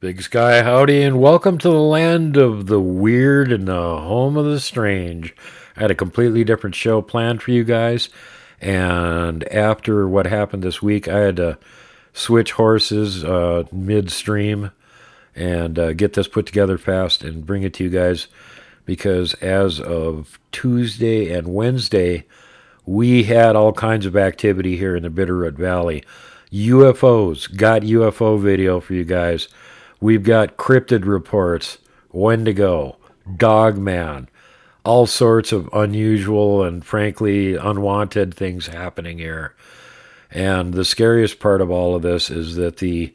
Big Sky Howdy, and welcome to the land of the weird and the home of the strange. I had a completely different show planned for you guys, and after what happened this week, I had to switch horses midstream and get this put together fast and bring it to you guys because as of Tuesday and Wednesday, we had all kinds of activity here in the Bitterroot Valley. UFOs, got UFO video for you guys. We've got cryptid reports, Wendigo, Dogman, all sorts of unusual and frankly unwanted things happening here. And the scariest part of all of this is that the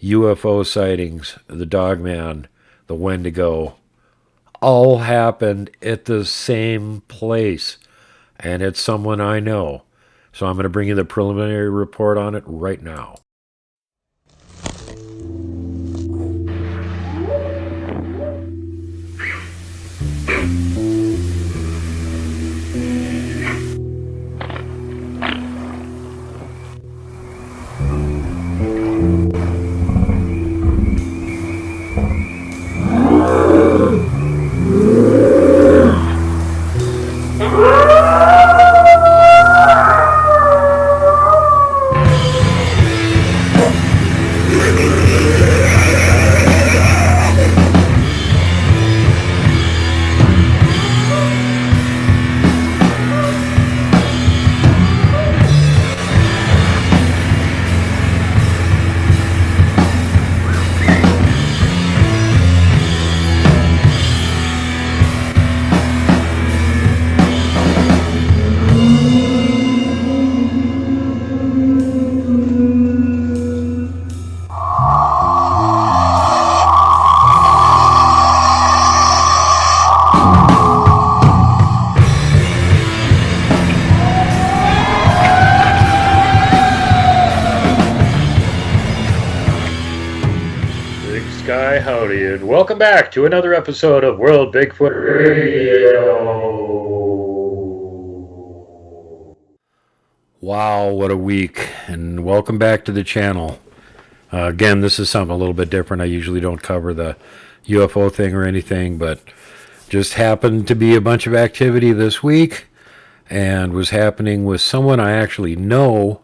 UFO sightings, the Dogman, the Wendigo, all happened at the same place. And it's someone I know. So I'm going to bring you the preliminary report on it right now. Sky Howdy, and welcome back to another episode of World Bigfoot Radio. Wow, what a week, and welcome back to the channel. Again, this is something a little bit different. I usually don't cover the UFO thing or anything, but just happened to be a bunch of activity this week, and was happening with someone I actually know,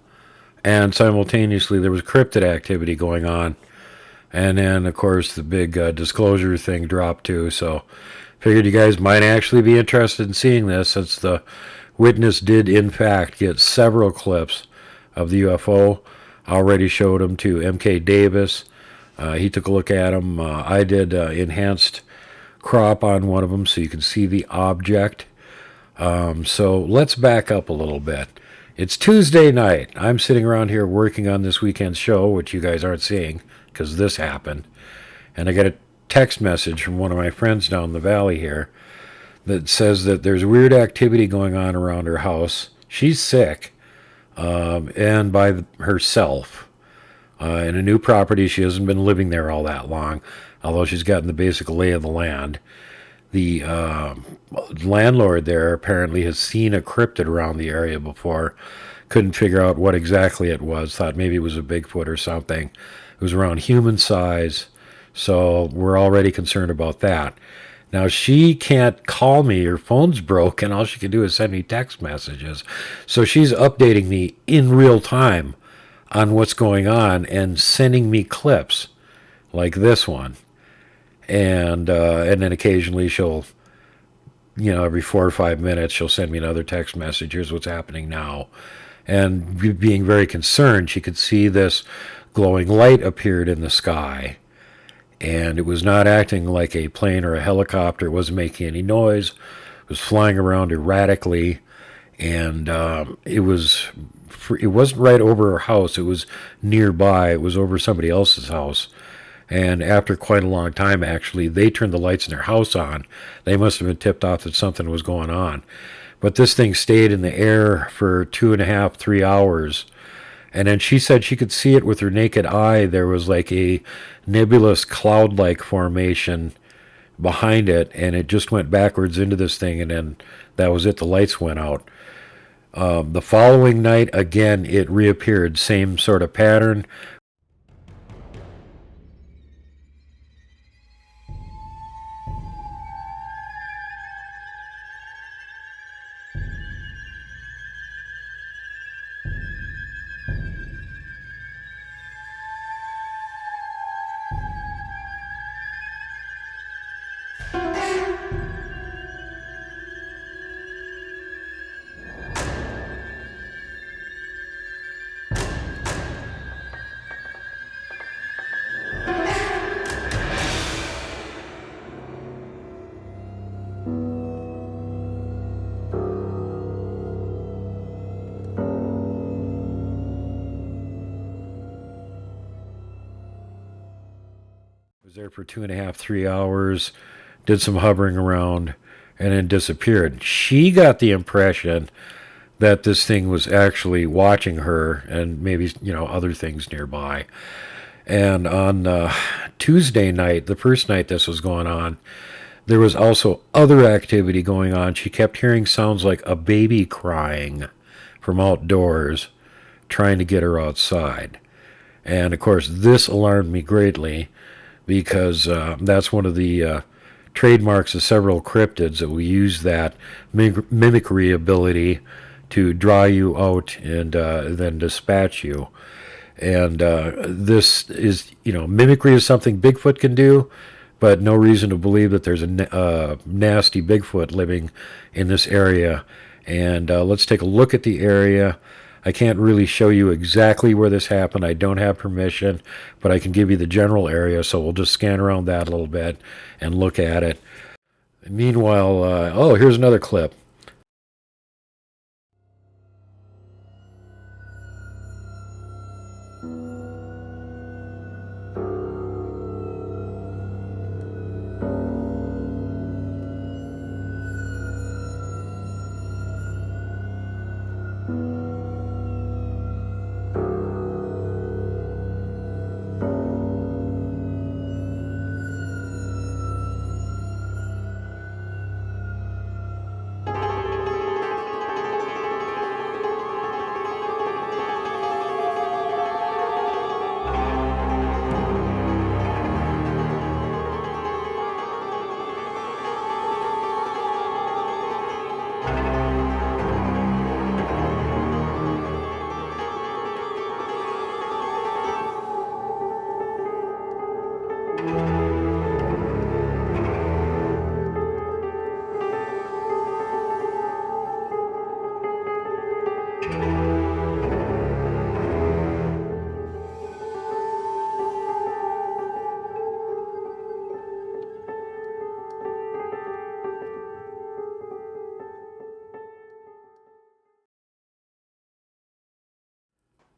and simultaneously there was cryptid activity going on. And then, of course, the big disclosure thing dropped too. So figured you guys might actually be interested in seeing this, since the witness did, in fact, get several clips of the UFO. I already showed them to M.K. Davis. He took a look at them. I did enhanced crop on one of them so you can see the object. So let's back up a little bit. It's Tuesday night. I'm sitting around here working on this weekend's show, which you guys aren't seeing because this happened. And I got a text message from one of my friends down the valley here that says that there's weird activity going on around her house. She's sick, and by herself. In a new property, she hasn't been living there all that long, although she's gotten the basic lay of the land. The landlord there apparently has seen a cryptid around the area before. Couldn't figure out what exactly it was. Thought maybe it was a Bigfoot or something. It was around human size, so we're already concerned about that. Now, she can't call me. Her phone's broken. All she can do is send me text messages. So she's updating me in real time on what's going on and sending me clips like this one. And then occasionally she'll, every 4 or 5 minutes, she'll send me another text message. Here's what's happening now. And being very concerned, she could see this glowing light appeared in the sky. And it was not acting like a plane or a helicopter. It wasn't making any noise. It was flying around erratically. And it wasn't right over her house. It was nearby. It was over somebody else's house. And after quite a long time, actually, they turned the lights in their house on. They must have been tipped off that something was going on. But this thing stayed in the air for 2.5, 3 hours. And then she said she could see it with her naked eye. There was like a nebulous cloud-like formation behind it, and it just went backwards into this thing, and then that was it. The lights went out. The following night, again, it reappeared. Same sort of pattern. Was there for 2.5, 3 hours, did some hovering around, and then disappeared. She got the impression that this thing was actually watching her and maybe, other things nearby. And on Tuesday night, the first night this was going on, there was also other activity going on. She kept hearing sounds like a baby crying from outdoors, trying to get her outside. And of course, this alarmed me greatly because that's one of the trademarks of several cryptids that we use that mimicry ability to draw you out and then dispatch you. And this is, mimicry is something Bigfoot can do, but no reason to believe that there's a nasty Bigfoot living in this area. And let's take a look at the area. I can't really show you exactly where this happened. I don't have permission, but I can give you the general area, so we'll just scan around that a little bit and look at it. Meanwhile, here's another clip.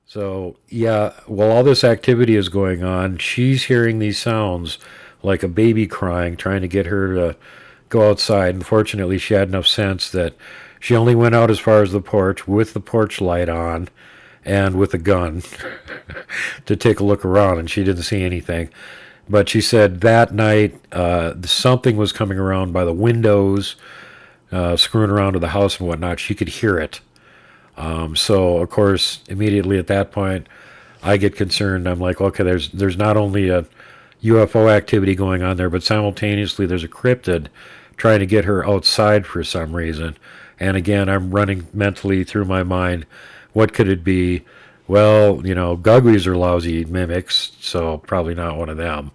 So, yeah, while all this activity is going on, she's hearing these sounds like a baby crying, trying to get her to go outside. Unfortunately, she had enough sense that she only went out as far as the porch with the porch light on and with a gun to take a look around, and she didn't see anything. But she said that night something was coming around by the windows, screwing around to the house and whatnot. She could hear it. So of course, immediately at that point, I get concerned. I'm like, okay, there's not only a UFO activity going on there, but simultaneously there's a cryptid trying to get her outside for some reason. And again, I'm running mentally through my mind, what could it be? Well, guggies are lousy mimics, so probably not one of them.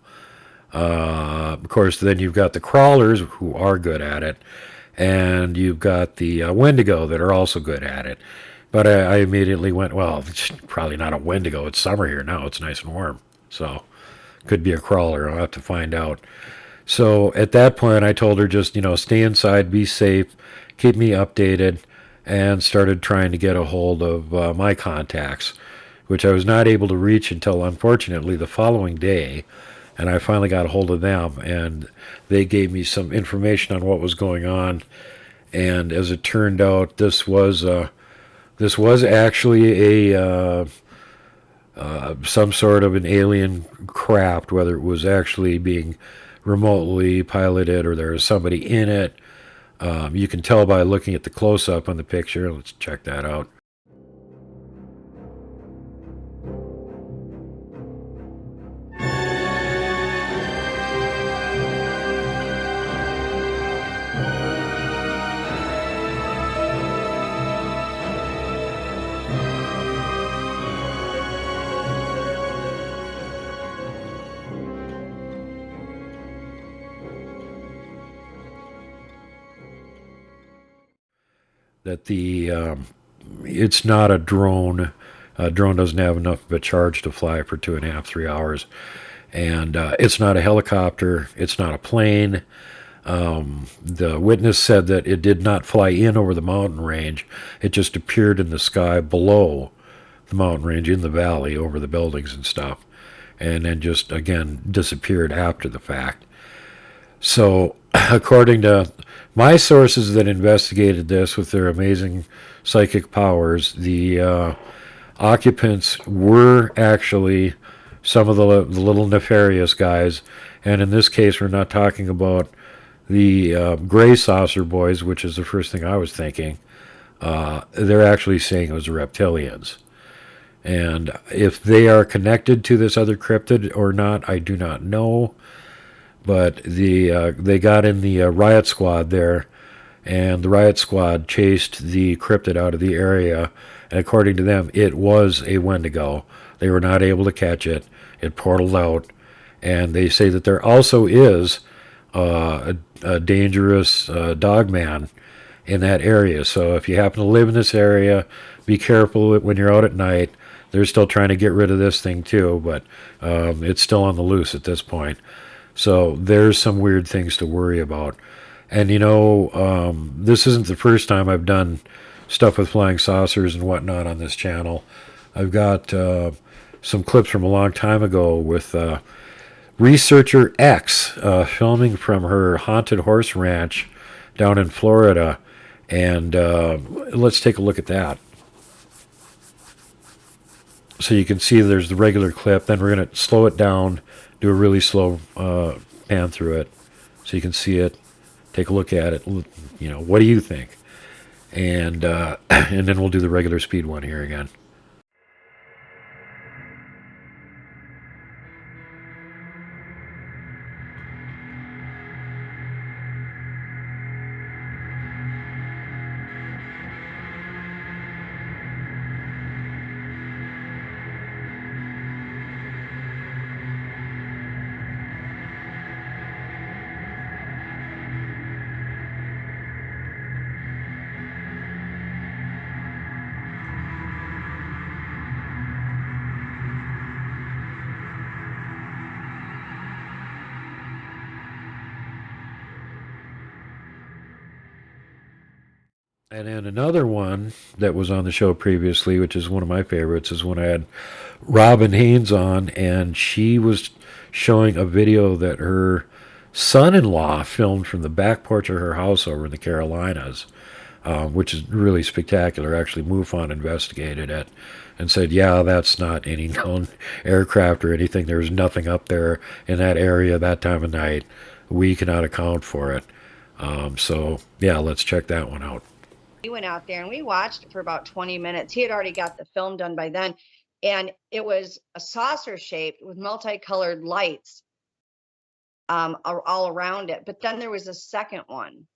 Of course, then you've got the crawlers who are good at it, and you've got the Wendigo that are also good at it. But I immediately went, well, it's probably not a Wendigo. It's summer here now. It's nice and warm. So could be a crawler. I'll have to find out. So at that point, I told her just, stay inside, be safe, keep me updated, and started trying to get a hold of my contacts, which I was not able to reach until, unfortunately, the following day. And I finally got a hold of them, and they gave me some information on what was going on. And as it turned out, this was actually a some sort of an alien craft, whether it was actually being remotely piloted or there was somebody in it. You can tell by looking at the close-up on the picture. Let's check that out. That it's not a drone. A drone doesn't have enough of a charge to fly for 2.5, 3 hours. And it's not a helicopter. It's not a plane. The witness said that it did not fly in over the mountain range. It just appeared in the sky below the mountain range in the valley over the buildings and stuff. and then just again disappeared after the fact. So, according to my sources that investigated this with their amazing psychic powers, the occupants were actually some of the little nefarious guys. And in this case, we're not talking about the gray saucer boys, which is the first thing I was thinking. They're actually saying it was reptilians. And if they are connected to this other cryptid or not, I do not know. But they got in the riot squad there, and the riot squad chased the cryptid out of the area. And according to them, it was a Wendigo. They were not able to catch it. It portaled out. And they say that there also is a dangerous dog man in that area. So if you happen to live in this area, be careful when you're out at night. They're still trying to get rid of this thing too, but it's still on the loose at this point. So there's some weird things to worry about. And this isn't the first time I've done stuff with flying saucers and whatnot on this channel. I've got some clips from a long time ago with Researcher X filming from her haunted horse ranch down in Florida. And let's take a look at that. So you can see there's the regular clip. Then we're going to slow it down, do a really slow pan through it so you can see it. Take a look at it. What do you think? And and then we'll do the regular speed one here again. And then another one that was on the show previously, which is one of my favorites, is when I had Robin Haynes on, and she was showing a video that her son-in-law filmed from the back porch of her house over in the Carolinas, which is really spectacular. Actually, MUFON investigated it and said, yeah, that's not any known aircraft or anything. There's nothing up there in that area that time of night. We cannot account for it. So, yeah, let's check that one out. We went out there and we watched it for about 20 minutes. He had already got the film done by then. And it was a saucer shaped with multicolored lights all around it. But then there was a second one.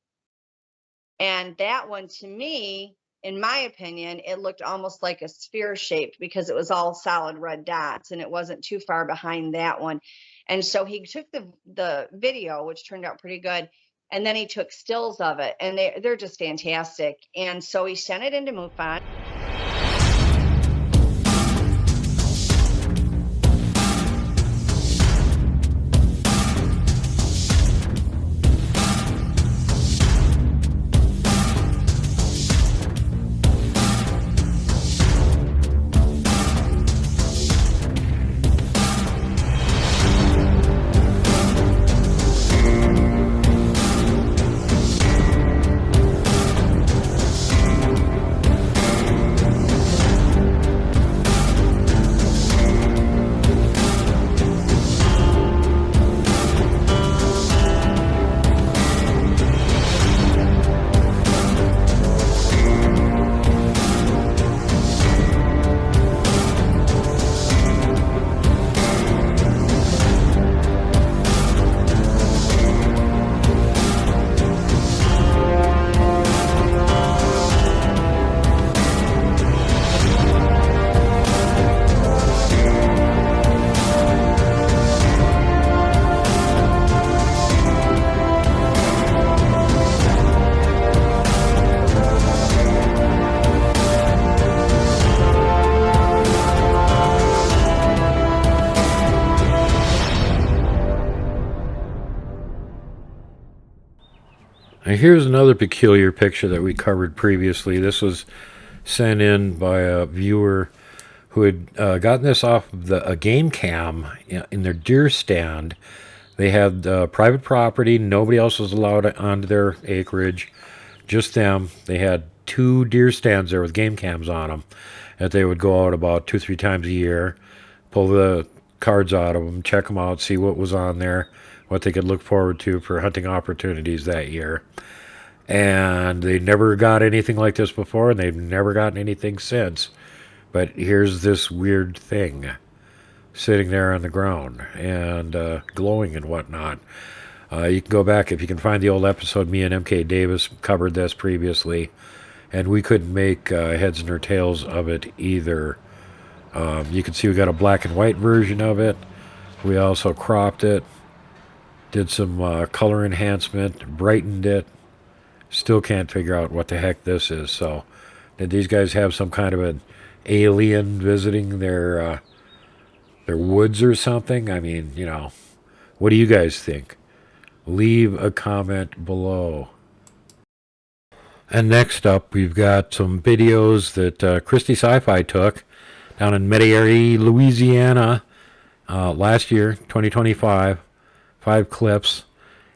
And that one, to me, in my opinion, it looked almost like a sphere shaped because it was all solid red dots and it wasn't too far behind that one. And so he took the video, which turned out pretty good. And then he took stills of it, and they're just fantastic. And so he sent it into MUFON. Now here's another peculiar picture that we covered previously. This was sent in by a viewer who had gotten this off of a game cam in their deer stand. They had private property. Nobody else was allowed onto their acreage, just them. They had 2 deer stands there with game cams on them that they would go out about 2, 3 times a year, pull the cards out of them, check them out, see what was on there, what they could look forward to for hunting opportunities that year. And they never got anything like this before, and they've never gotten anything since. But here's this weird thing sitting there on the ground and glowing and whatnot. You can go back if you can find the old episode. Me and MK Davis covered this previously, and we couldn't make heads nor tails of it either. You can see we got a black and white version of it. We also cropped it, did some color enhancement, brightened it. Still can't figure out what the heck this is. So, did these guys have some kind of an alien visiting their woods or something? I mean, what do you guys think? Leave a comment below. And next up, we've got some videos that Christy Sci-Fi took down in Metairie, Louisiana, last year, 2025. 5 clips,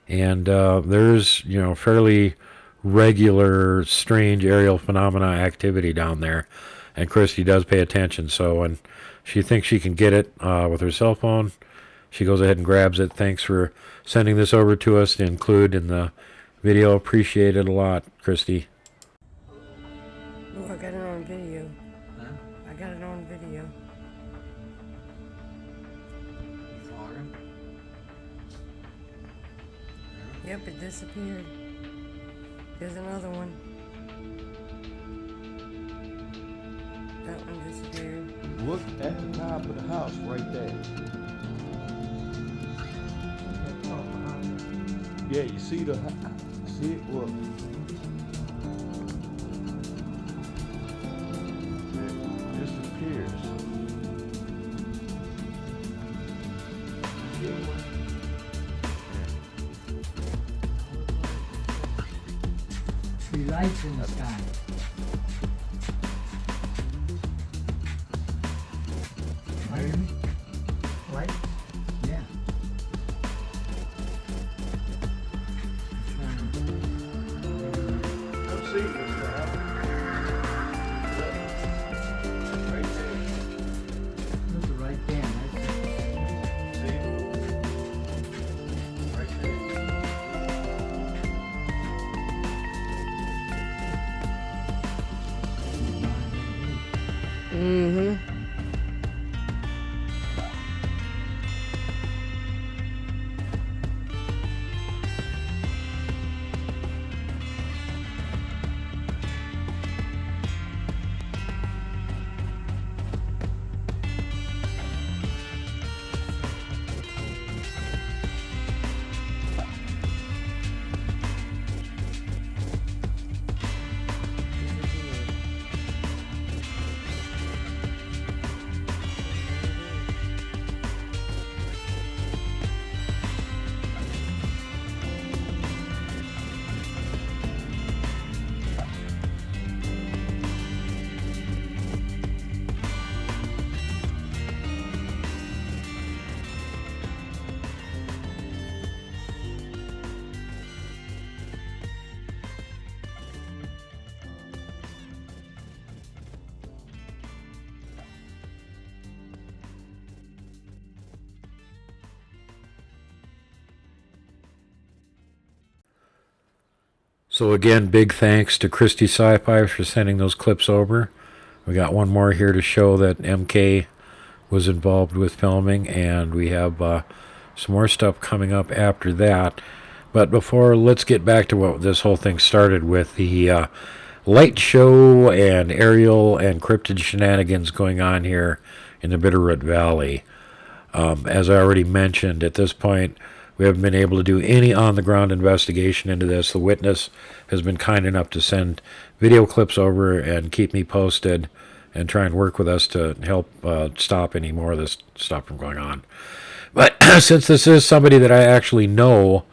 and there's fairly regular strange aerial phenomena activity down there, and Christy does pay attention. So when she thinks she can get it with her cell phone, she goes ahead and grabs it. Thanks for sending this over to us to include in the video. Appreciate it a lot, Christy. Oh, I got it on video. Huh? I got it on video. Yep, it disappeared. There's another one. That one disappeared. Look at the top of the house right there. Yeah, you see the see it? Look. It disappears. Three lights in the sky. Hear me? Light? Yeah. I'm seeing this now. Right there. Those are right there. See? Right there. Mm-hmm. So again, big thanks to Christy Sci-Fi for sending those clips over. We got one more here to show that MK was involved with filming, and we have some more stuff coming up after that. But before, let's get back to what this whole thing started with, the light show and aerial and cryptid shenanigans going on here in the Bitterroot Valley. As I already mentioned, at this point, we haven't been able to do any on-the-ground investigation into this. The witness has been kind enough to send video clips over and keep me posted and try and work with us to help stop any more of this stuff from going on. But since this is somebody that I actually know,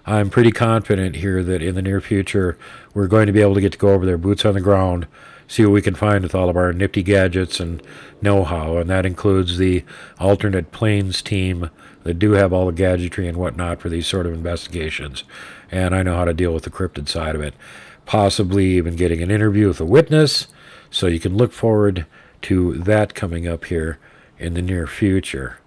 I'm pretty confident here that in the near future we're going to be able to get to go over there, boots on the ground, see what we can find with all of our nifty gadgets and know-how, and that includes the alternate planes team that do have all the gadgetry and whatnot for these sort of investigations. And I know how to deal with the cryptid side of it. Possibly even getting an interview with a witness, so you can look forward to that coming up here in the near future.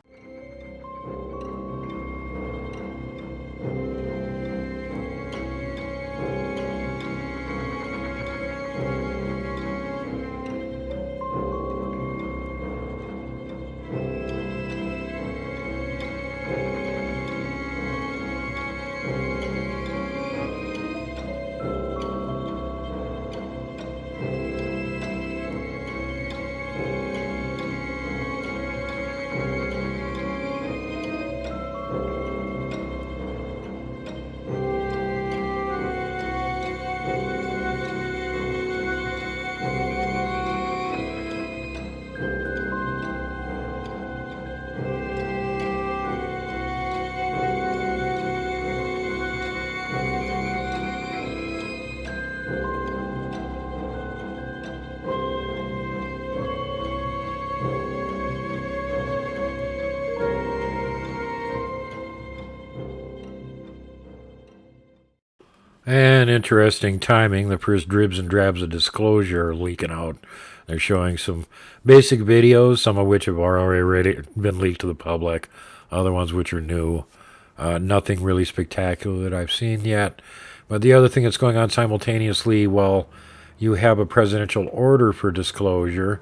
And interesting timing, the first dribs and drabs of disclosure are leaking out. They're showing some basic videos, some of which have already been leaked to the public, other ones which are new. Nothing really spectacular that I've seen yet. But the other thing that's going on simultaneously, while you have a presidential order for disclosure,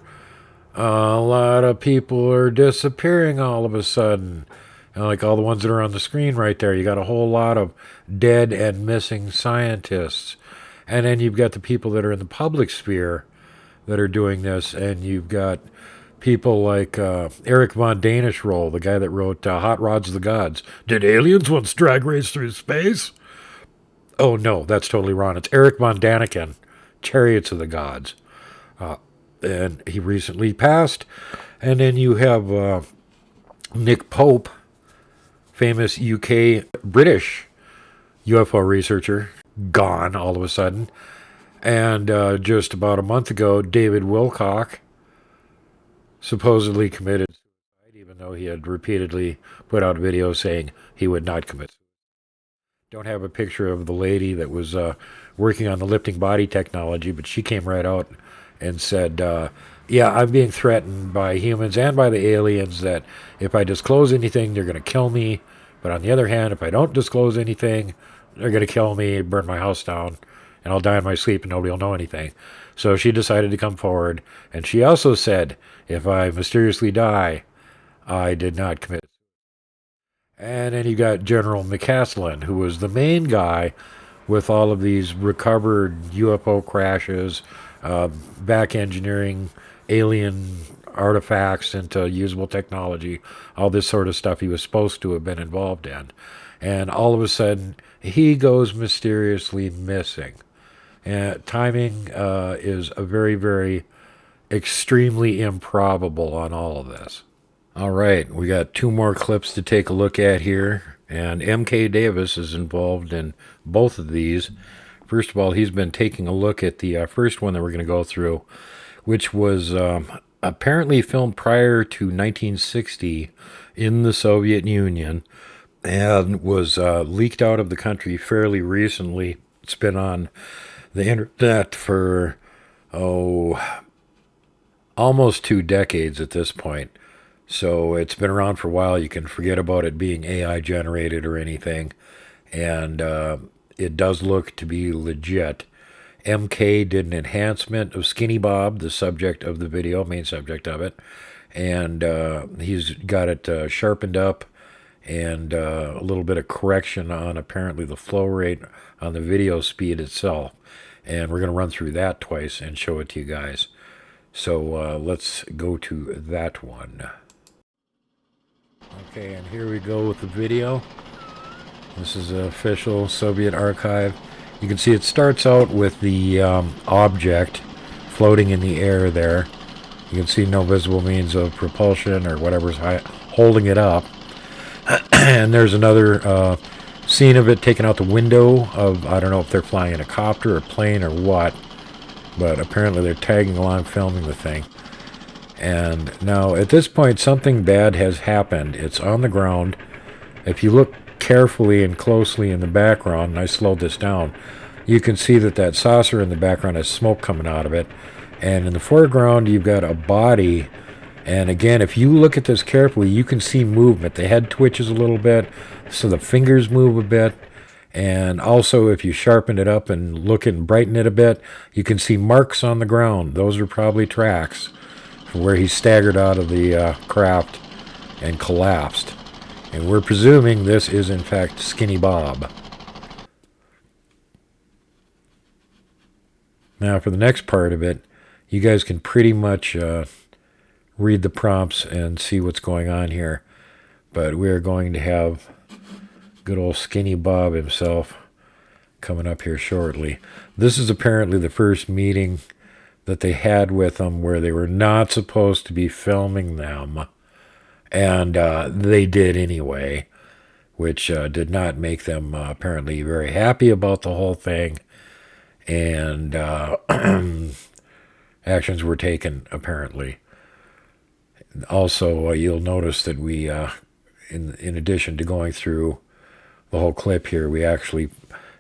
a lot of people are disappearing all of a sudden. Like all the ones that are on the screen right there. You got a whole lot of dead and missing scientists. And then you've got the people that are in the public sphere that are doing this. And you've got people like Eric Von Danish-Roll, the guy that wrote Hot Rods of the Gods. Did aliens once drag race through space? Oh, no, that's totally wrong. It's Eric Von Daniken, Chariots of the Gods. And he recently passed. And then you have Nick Pope, famous UK British UFO researcher, gone all of a sudden. And just about a month ago, David Wilcock supposedly committed suicide, even though he had repeatedly put out videos saying he would not commit suicide. Don't have a picture of the lady that was working on the lifting body technology, but she came right out and said, yeah, I'm being threatened by humans and by the aliens that if I disclose anything, they're going to kill me. But on the other hand, if I don't disclose anything, they're going to kill me, burn my house down, and I'll die in my sleep and nobody will know anything. So she decided to come forward. And she also said, if I mysteriously die, I did not commit. And then you got General McCaslin, who was the main guy with all of these recovered UFO crashes, back engineering alien artifacts into usable technology, all this sort of stuff he was supposed to have been involved in. And all of a sudden, he goes mysteriously missing. And timing is a very, very extremely improbable on all of this. All right, we got two more clips to take a look at here. And M.K. Davis is involved in both of these. First of all, he's been taking a look at the first one that we're going to go through, which was apparently filmed prior to 1960 in the Soviet Union and was leaked out of the country fairly recently. It's been on the internet for, almost 2 decades at this point. So it's been around for a while. You can forget about it being AI generated or anything. And it does look to be legit. MK did an enhancement of Skinny Bob, the subject of the video, main subject of it. And he's got it sharpened up and a little bit of correction on apparently the flow rate on the video speed itself. And we're going to run through that twice and show it to you guys. So let's go to that one. Okay, and here we go with the video. This is an official Soviet archive. You can see it starts out with the object floating in the air there. You can see no visible means of propulsion or whatever's holding it up. And there's another scene of it taken out the window of, I don't know if they're flying in a copter or plane or what. but apparently they're tagging along filming the thing. And now at this point something bad has happened. It's on the ground. If you look carefully and closely in the background, and I slowed this down, you can see that that saucer in the background has smoke coming out of it. And in the foreground you've got a body. And again, if you look at this carefully, you can see movement. The head twitches a little bit, so the fingers move a bit. And also, if you sharpen it up and look and brighten it a bit, you can see marks on the ground. Those are probably tracks where he staggered out of the craft and collapsed. And we're presuming this is, in fact, Skinny Bob. Now, for the next part of it, you guys can pretty much read the prompts and see what's going on here. But we're going to have good old Skinny Bob himself coming up here shortly. This is apparently the first meeting that they had with them where they were not supposed to be filming them. And they did anyway, which did not make them apparently very happy about the whole thing. And actions were taken, apparently. Also, you'll notice that we, in addition to going through the whole clip here, we actually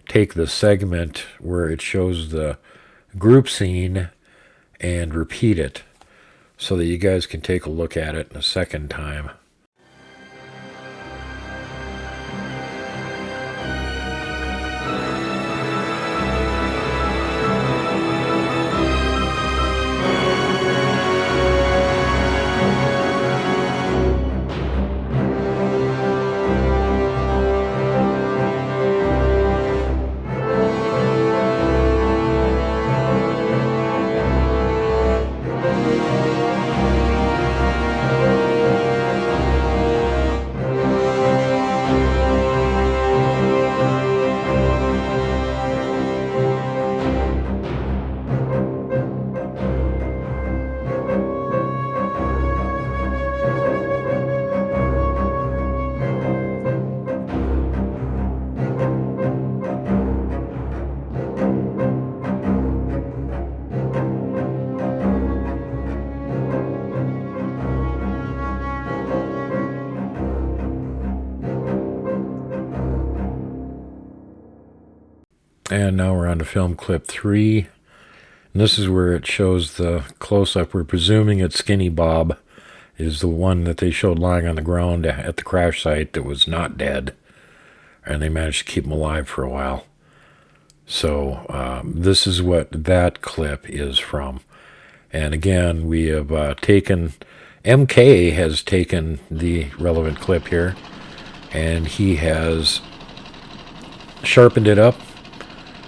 take the segment where it shows the group scene and repeat it so that you guys can take a look at it a second time. And now we're on to film clip 3. And this is where it shows the close-up. We're presuming it's Skinny Bob is the one that they showed lying on the ground at the crash site that was not dead. And they managed to keep him alive for a while. So this is what that clip is from. And again, we have taken... MK has taken the relevant clip here. And he has sharpened it up,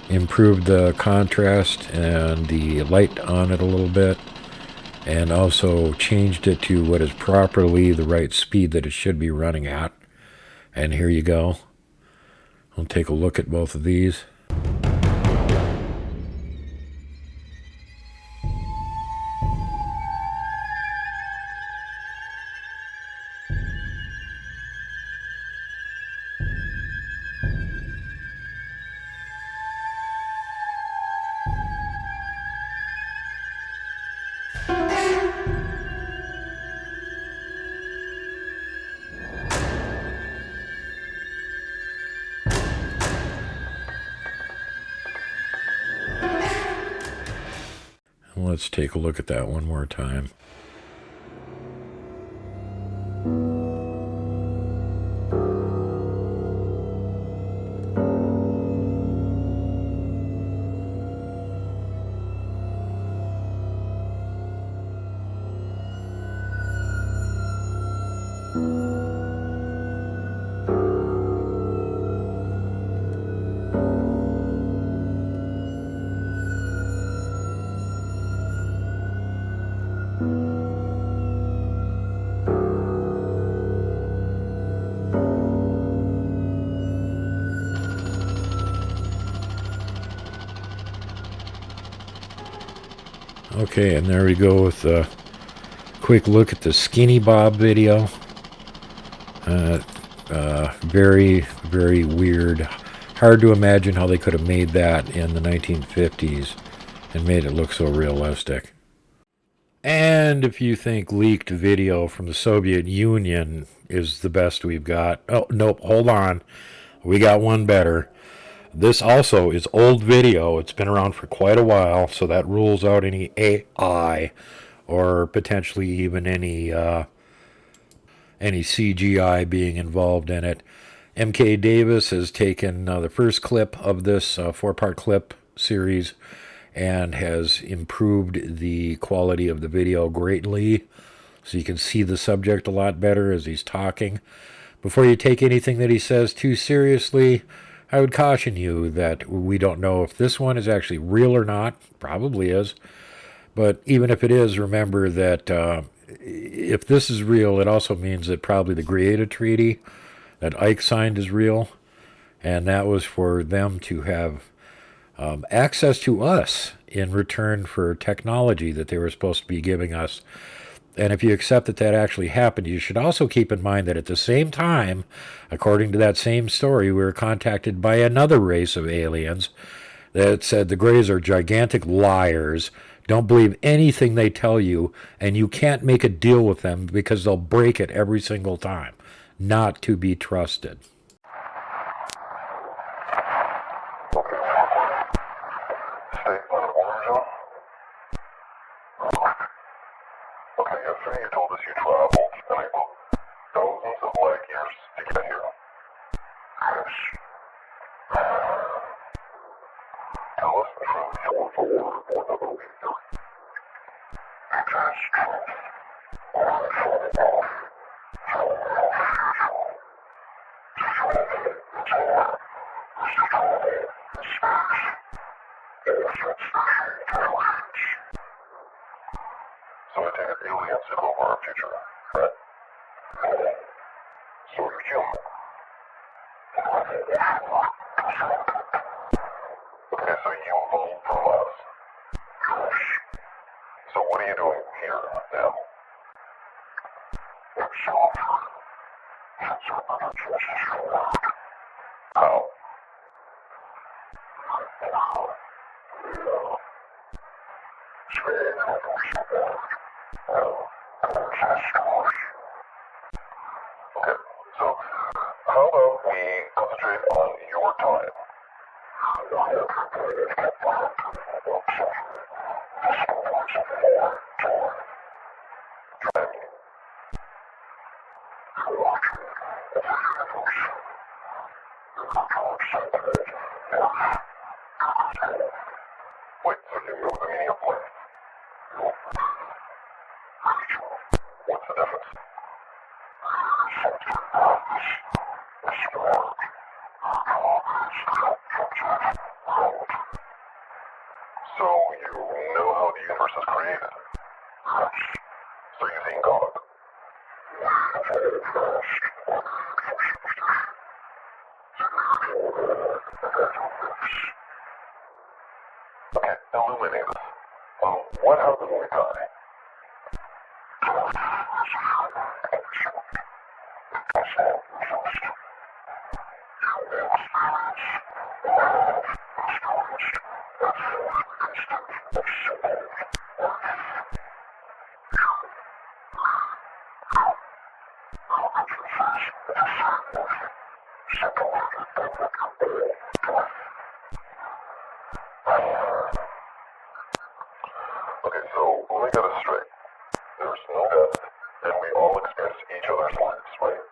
improved the contrast and the light on it a little bit, and also changed it to what is properly the right speed that it should be running at. And here you go. We'll take a look at both of these. Let's take a look at that one more time. Okay, and there we go with a quick look at the Skinny Bob video. Very, very weird. Hard to imagine how they could have made that in the 1950s and made it look so realistic. And if you think leaked video from the Soviet Union is the best we've got, oh, nope, hold on. We got one better. This also is old video. It's been around for quite a while, so that rules out any AI or potentially even any CGI being involved in it. MK Davis has taken the first clip of this four-part clip series and has improved the quality of the video greatly, so you can see the subject a lot better as he's talking. Before you take anything that he says too seriously, I would caution you that we don't know if this one is actually real or not. Probably is. But even if it is, remember that if this is real, it also means that probably the Greada Treaty that Ike signed is real. And that was for them to have access to us in return for technology that they were supposed to be giving us. And if you accept that that actually happened, you should also keep in mind that at the same time, according to that same story, we were contacted by another race of aliens that said the Greys are gigantic liars. Don't believe anything they tell you, and you can't make a deal with them because they'll break it every single time. Not to be trusted. State of origin? Okay, yesterday you told us you traveled, and it took thousands of light years to get here. Yes. Tell us the truth, or the word or the belief. It is truth. Or I shall off. Shall off usual. To truth, it's hard. It's the trouble, the space. There's that special intelligence. So I take it aliens took over our future, right? So you're human. Okay, so you evolved from us. So what are you doing here now? How? Okay, so how about we concentrate on your time? Wait, so you know the meaning of life? What's the difference? So you know how the universe is created? So you think God? Okay, illuminate us. What happens when we die? Okay, so let me get this straight. There's no death, and we all experience each other's lives, right?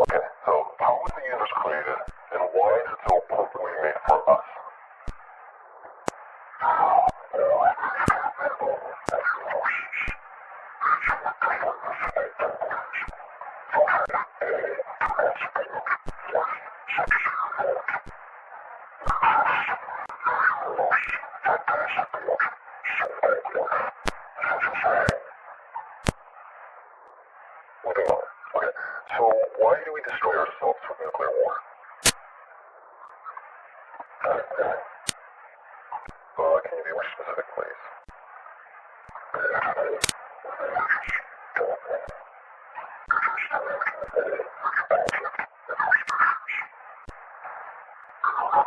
Okay, so how was the universe created, and why is it so perfectly made for us? Moving on. Okay, so why do we destroy ourselves with nuclear war? Can you be more specific, please? One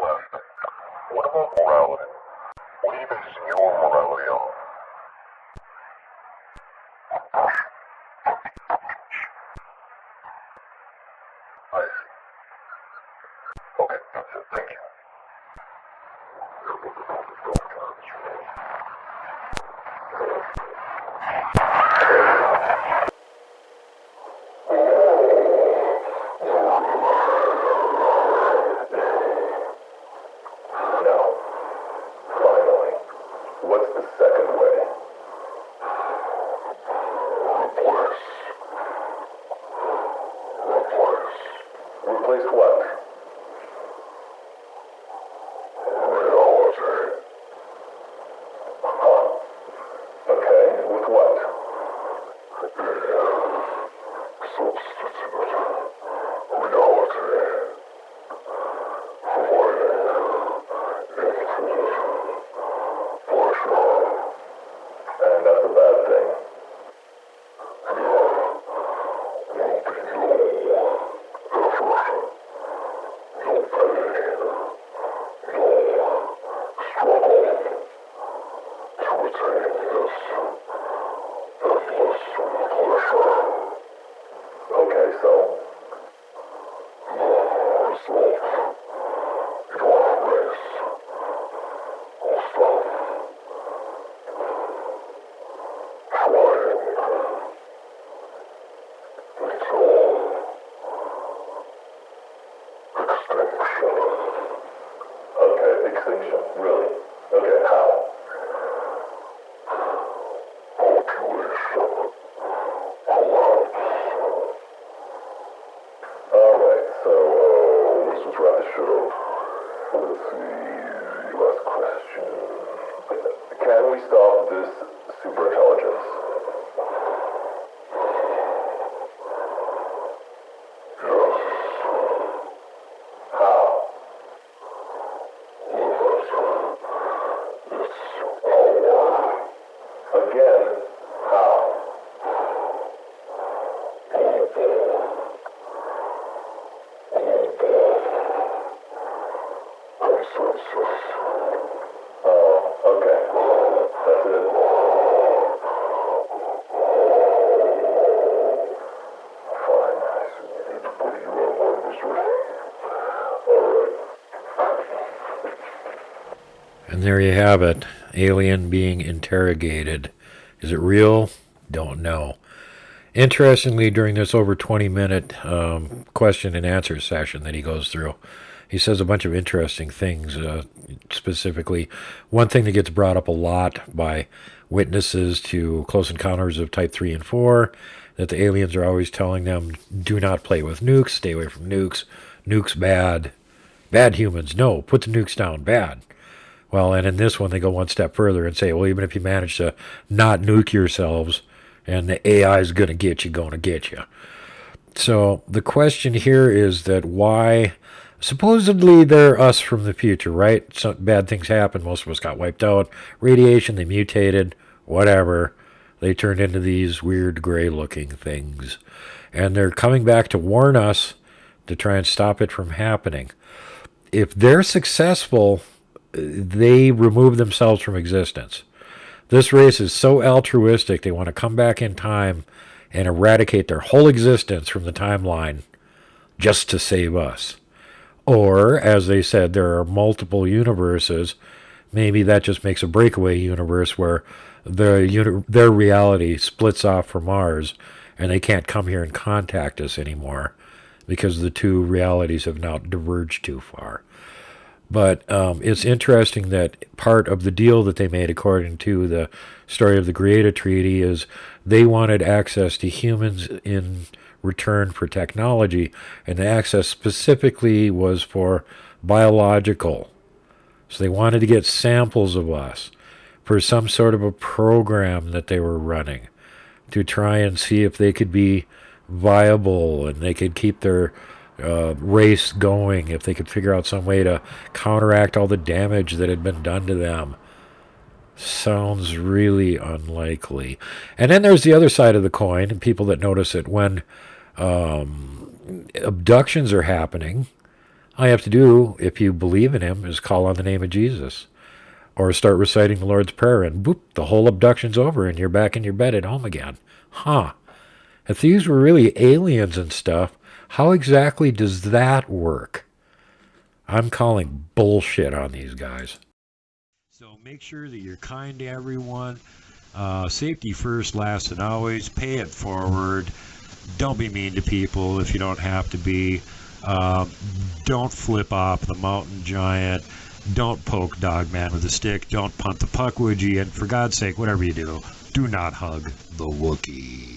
last thing. What about morality? What do you base your morality on? I see. Okay, that's it. Thank you. Now, finally, what's the second way? Replace what? Okay, with what? And that's a bad thing. Okay, so? Okay, extinction, really? Okay, how? Alright, so, let's just wrap this shit up. Let's see, last question. Can we stop this superintelligence? How? Again, how? Oh, okay. That's it. Fine. So you need to put you on one this way. Alright. And there you have it. Alien being interrogated. Is it real? Don't know. Interestingly, during this over 20-minute question and answer session that he goes through, he says a bunch of interesting things. Specifically, one thing that gets brought up a lot by witnesses to close encounters of Type 3 and 4, that the aliens are always telling them, do not play with nukes, stay away from nukes, nukes bad, bad humans, no, put the nukes down, bad. Well, and in this one, they go one step further and say, well, even if you manage to not nuke yourselves, and the AI is going to get you. So the question here is that why, supposedly they're us from the future, right? Some bad things happen. Most of us got wiped out. Radiation, they mutated, whatever. They turned into these weird gray-looking things. And they're coming back to warn us to try and stop it from happening. If they're successful, they remove themselves from existence. This race is so altruistic, they want to come back in time and eradicate their whole existence from the timeline just to save us. Or, as they said, there are multiple universes. Maybe that just makes a breakaway universe where their reality splits off from ours and they can't come here and contact us anymore because the two realities have now diverged too far. But it's interesting that part of the deal that they made, according to the story of the Greada Treaty, is they wanted access to humans in return for technology, and the access specifically was for biological. So they wanted to get samples of us for some sort of a program that they were running to try and see if they could be viable and they could keep their race going, if they could figure out some way to counteract all the damage that had been done to them. Sounds really unlikely. And then there's the other side of the coin, and people that notice it when abductions are happening. All you have to do, if you believe in him, is call on the name of Jesus. Or start reciting the Lord's Prayer, and boop, the whole abduction's over, and you're back in your bed at home again. Huh. If these were really aliens and stuff, how exactly does that work? I'm calling bullshit on these guys. So make sure that you're kind to everyone. Safety first, last, and always. Pay it forward. Don't be mean to people if you don't have to be. Don't flip off the mountain giant. Don't poke Dogman with a stick. Don't punt the puck, would you? And for God's sake, whatever you do, do not hug the Wookiee.